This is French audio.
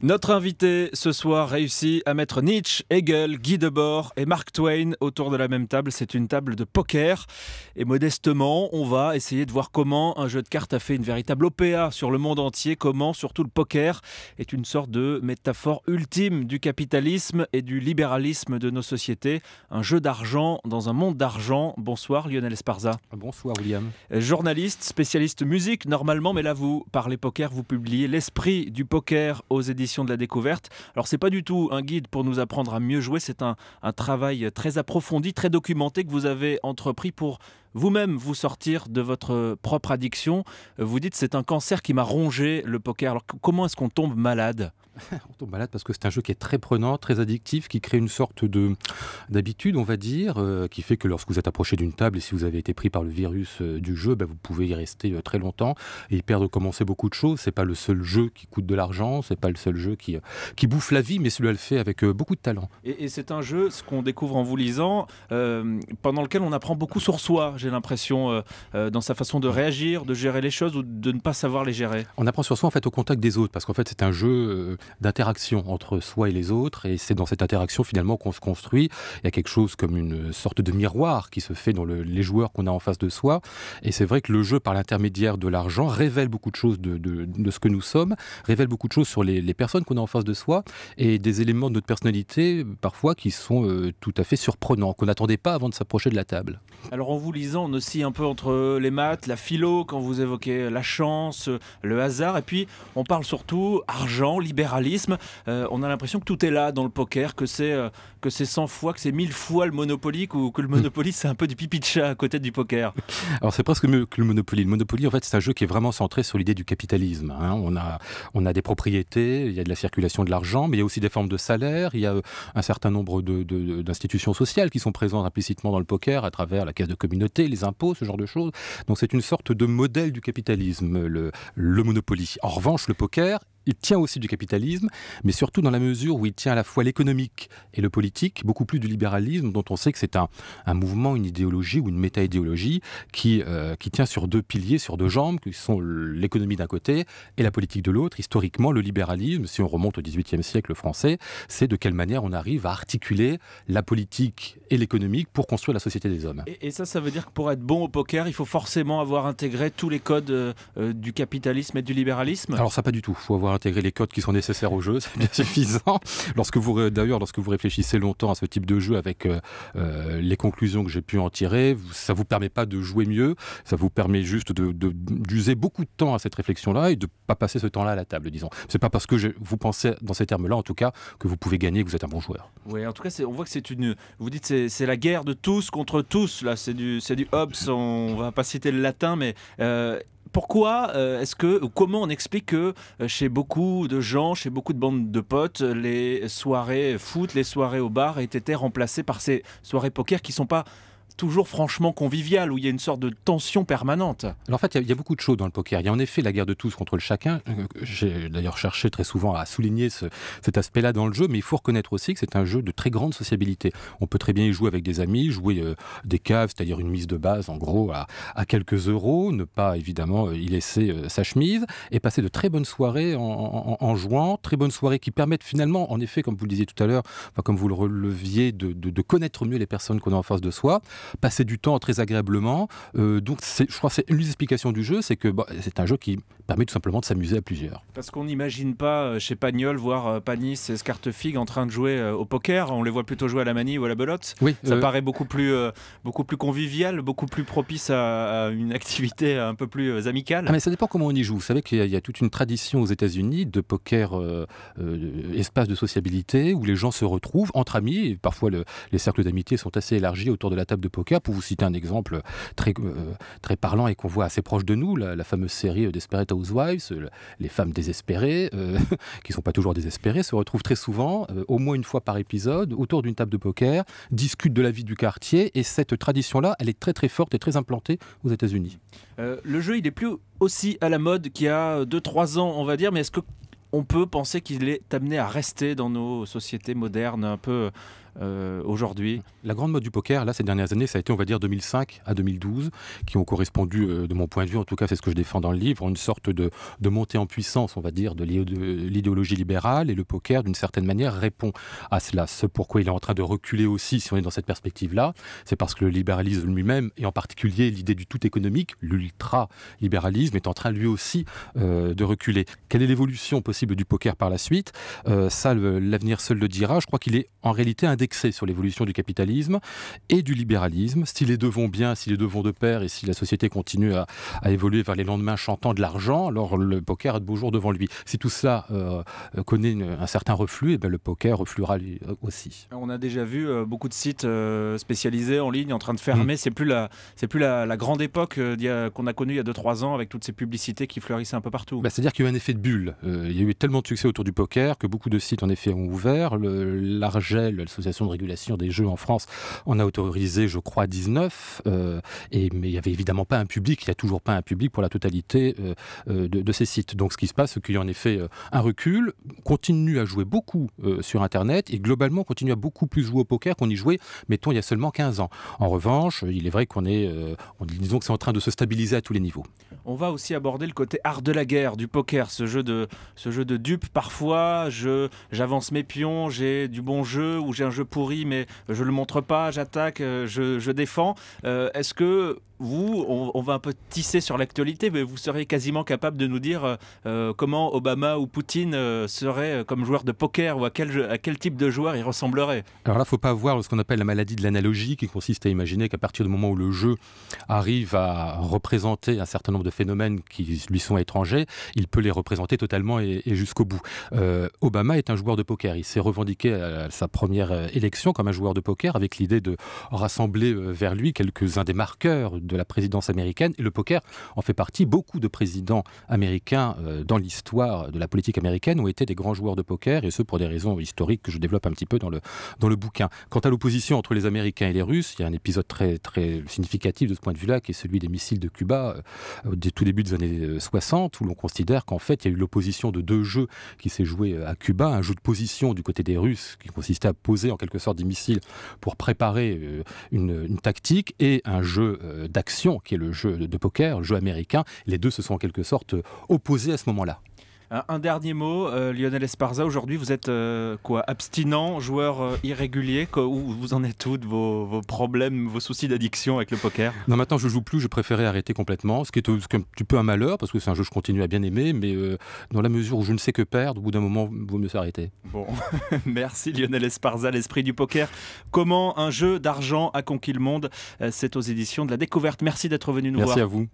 Notre invité ce soir réussit à mettre Nietzsche, Hegel, Guy Debord et Mark Twain autour de la même table. C'est une table de poker. Et modestement, on va essayer de voir comment un jeu de cartes a fait une véritable OPA sur le monde entier. Comment, surtout, le poker est une sorte de métaphore ultime du capitalisme et du libéralisme de nos sociétés. Un jeu d'argent dans un monde d'argent. Bonsoir Lionel Esparza. Bonsoir William. Journaliste, spécialiste musique normalement, mais là vous parlez poker, vous publiez L'esprit du poker aux éditions de la Découverte. Alors c'est pas du tout un guide pour nous apprendre à mieux jouer, c'est un travail très approfondi, très documenté que vous avez entrepris pour vous-même vous sortir de votre propre addiction. Vous dites c'est un cancer qui m'a rongé le poker. Alors comment est-ce qu'on tombe malade ? On tombe malade parce que c'est un jeu qui est très prenant, très addictif, qui crée une sorte d'habitude, on va dire, qui fait que lorsque vous êtes approché d'une table et si vous avez été pris par le virus du jeu, vous pouvez y rester très longtemps et y perdre commencer beaucoup de choses. C'est pas le seul jeu qui coûte de l'argent, c'est pas le seul jeu qui bouffe la vie, mais celui-là le fait avec beaucoup de talent. Et c'est un jeu, ce qu'on découvre en vous lisant, pendant lequel on apprend beaucoup sur soi, j'ai l'impression, dans sa façon de réagir, de gérer les choses ou de ne pas savoir les gérer. On apprend sur soi en fait au contact des autres, parce qu'en fait c'est un jeu d'interaction entre soi et les autres, et c'est dans cette interaction finalement qu'on se construit. Il y a quelque chose comme une sorte de miroir qui se fait dans les joueurs qu'on a en face de soi, et c'est vrai que le jeu par l'intermédiaire de l'argent révèle beaucoup de choses de ce que nous sommes, révèle beaucoup de choses sur les personnes qu'on a en face de soi, et des éléments de notre personnalité parfois qui sont tout à fait surprenants, qu'on n'attendait pas avant de s'approcher de la table. Alors en vous lisant, on oscille un peu entre les maths, la philo, quand vous évoquez la chance, le hasard, et puis on parle surtout argent, libéralisme. On a l'impression que tout est là dans le poker, que c'est 100 fois, que c'est 1000 fois le Monopoly, ou que le Monopoly c'est un peu du pipi de chat à côté du poker. Alors c'est presque mieux que le Monopoly. Le Monopoly en fait c'est un jeu qui est vraiment centré sur l'idée du capitalisme. On a des propriétés, il y a de la circulation de l'argent, mais il y a aussi des formes de salaire, il y a un certain nombre d'institutions sociales qui sont présentes implicitement dans le poker à travers la caisse de communauté, les impôts, ce genre de choses. Donc c'est une sorte de modèle du capitalisme, le Monopoly. En revanche, le poker, il tient aussi du capitalisme, mais surtout dans la mesure où il tient à la fois l'économique et le politique, beaucoup plus du libéralisme, dont on sait que c'est un mouvement, une idéologie ou une méta-idéologie qui tient sur deux piliers, sur deux jambes, qui sont l'économie d'un côté et la politique de l'autre. Historiquement, le libéralisme, si on remonte au XVIIIe siècle français, c'est de quelle manière on arrive à articuler la politique et l'économique pour construire la société des hommes. Et ça veut dire que pour être bon au poker, il faut forcément avoir intégré tous les codes du capitalisme et du libéralisme ? Alors ça, pas du tout. Il faut avoir intégré les codes qui sont nécessaires au jeu, c'est bien suffisant. Lorsque vous réfléchissez longtemps à ce type de jeu avec les conclusions que j'ai pu en tirer, ça vous permet pas de jouer mieux, ça vous permet juste d'user beaucoup de temps à cette réflexion-là et de pas passer ce temps-là à la table, disons. C'est pas parce que vous pensez dans ces termes-là, en tout cas, que vous pouvez gagner, que vous êtes un bon joueur. Oui, en tout cas, on voit que vous dites c'est la guerre de tous contre tous, là, c'est du Hobbes, on va pas citer le latin, mais... Pourquoi comment on explique que chez beaucoup de gens, chez beaucoup de bandes de potes, les soirées foot, les soirées au bar aient été remplacées par ces soirées poker qui ne sont pas toujours franchement conviviales, où il y a une sorte de tension permanente? Alors en fait, il y a beaucoup de choses dans le poker. Il y a en effet la guerre de tous contre le chacun. J'ai d'ailleurs cherché très souvent à souligner cet aspect-là dans le jeu, mais il faut reconnaître aussi que c'est un jeu de très grande sociabilité. On peut très bien y jouer avec des amis, jouer des caves, c'est-à-dire une mise de base en gros à quelques euros, ne pas évidemment y laisser sa chemise, et passer de très bonnes soirées en jouant, très bonnes soirées qui permettent finalement, en effet, comme vous le disiez tout à l'heure, comme vous le releviez, de connaître mieux les personnes qu'on a en face de soi, passer du temps très agréablement. Donc je crois que c'est une des explications du jeu, c'est que c'est un jeu qui permet tout simplement de s'amuser à plusieurs. Parce qu'on n'imagine pas chez Pagnol voir Panis et Scartefig en train de jouer au poker, on les voit plutôt jouer à la manie ou à la belote. Oui, ça paraît beaucoup plus convivial, beaucoup plus propice à une activité un peu plus amicale. Mais ça dépend comment on y joue. Vous savez qu'il y a toute une tradition aux États-Unis de poker espace de sociabilité où les gens se retrouvent entre amis, et parfois les cercles d'amitié sont assez élargis autour de la table de poker. Pour vous citer un exemple très parlant et qu'on voit assez proche de nous, la fameuse série Desperate Housewives, les femmes désespérées, qui ne sont pas toujours désespérées, se retrouvent très souvent, au moins une fois par épisode, autour d'une table de poker, discutent de la vie du quartier, et cette tradition-là, elle est très très forte et très implantée aux États-Unis. Le jeu, il n'est plus aussi à la mode qu'il y a 2-3 ans, on va dire, mais est-ce que on peut penser qu'il est amené à rester dans nos sociétés modernes un peu aujourd'hui? La grande mode du poker, là, ces dernières années, ça a été, on va dire, 2005 à 2012, qui ont correspondu, de mon point de vue, en tout cas, c'est ce que je défends dans le livre, une sorte de montée en puissance, on va dire, de l'idéologie libérale, et le poker, d'une certaine manière, répond à cela. Ce pourquoi il est en train de reculer aussi, si on est dans cette perspective-là, c'est parce que le libéralisme lui-même, et en particulier l'idée du tout économique, l'ultra-libéralisme, est en train lui aussi de reculer. Quelle est l'évolution possible du poker par la suite? Ça, l'avenir seul le dira. Je crois qu'il est en réalité indexé sur l'évolution du capitalisme et du libéralisme. Si les deux vont bien, si les deux vont de pair, et si la société continue à évoluer vers les lendemains chantants de l'argent, alors le poker a de beaux jours devant lui. Si tout cela connaît un certain reflux, et bien le poker refluera lui aussi. On a déjà vu beaucoup de sites spécialisés en ligne en train de fermer. C'est plus la grande époque qu'on a connue il y a 2-3 ans avec toutes ces publicités qui fleurissaient un peu partout. C'est-à-dire qu'il y a eu un effet de bulle. Il y a eu tellement de succès autour du poker que beaucoup de sites en effet ont ouvert. L'ARGEL, l'association de régulation des jeux en France, en a autorisé, je crois, 19. Mais il n'y avait évidemment pas un public. Il n'y a toujours pas un public pour la totalité de ces sites. Donc ce qui se passe, c'est qu'il y a en effet un recul, continue à jouer beaucoup sur Internet et globalement continue à beaucoup plus jouer au poker qu'on y jouait, mettons, il y a seulement 15 ans. En revanche, il est vrai disons que c'est en train de se stabiliser à tous les niveaux. On va aussi aborder le côté art de la guerre du poker, ce jeu de dupe. Parfois, j'avance mes pions, j'ai du bon jeu ou j'ai un jeu pourri, mais je le montre pas, j'attaque, je défends. Est-ce que vous, on va un peu tisser sur l'actualité, mais vous seriez quasiment capable de nous dire comment Obama ou Poutine seraient comme joueurs de poker, ou à quel type de joueur ils ressembleraient? Alors là, il ne faut pas avoir ce qu'on appelle la maladie de l'analogie, qui consiste à imaginer qu'à partir du moment où le jeu arrive à représenter un certain nombre de phénomènes qui lui sont étrangers, il peut les représenter totalement et jusqu'au bout. Obama est un joueur de poker. Il s'est revendiqué à sa première élection comme un joueur de poker, avec l'idée de rassembler vers lui quelques-uns des marqueurs de la présidence américaine, et le poker en fait partie. Beaucoup de présidents américains dans l'histoire de la politique américaine ont été des grands joueurs de poker, et ce pour des raisons historiques que je développe un petit peu dans le bouquin. Quant à l'opposition entre les Américains et les Russes, il y a un épisode très, très significatif de ce point de vue-là, qui est celui des missiles de Cuba au tout début des années 60, où l'on considère qu'en fait il y a eu l'opposition de deux jeux qui s'est joué à Cuba, un jeu de position du côté des Russes qui consistait à poser en quelque sorte des missiles pour préparer une tactique, et un jeu d'action qui est le jeu de poker, le jeu américain. Les deux se sont en quelque sorte opposés à ce moment-là. Un dernier mot, Lionel Esparza, aujourd'hui vous êtes abstinent, joueur irrégulier, où vous en êtes où de vos problèmes, vos soucis d'addiction avec le poker? Non, maintenant je joue plus, je préférais arrêter complètement, ce qui est un petit peu un malheur, parce que c'est un jeu que je continue à bien aimer, mais dans la mesure où je ne sais que perdre, au bout d'un moment, il vaut mieux s'arrêter. Bon, merci Lionel Esparza, l'esprit du poker. Comment un jeu d'argent a conquis le monde? C'est aux éditions de La Découverte. Merci d'être venu nous voir. Merci à vous.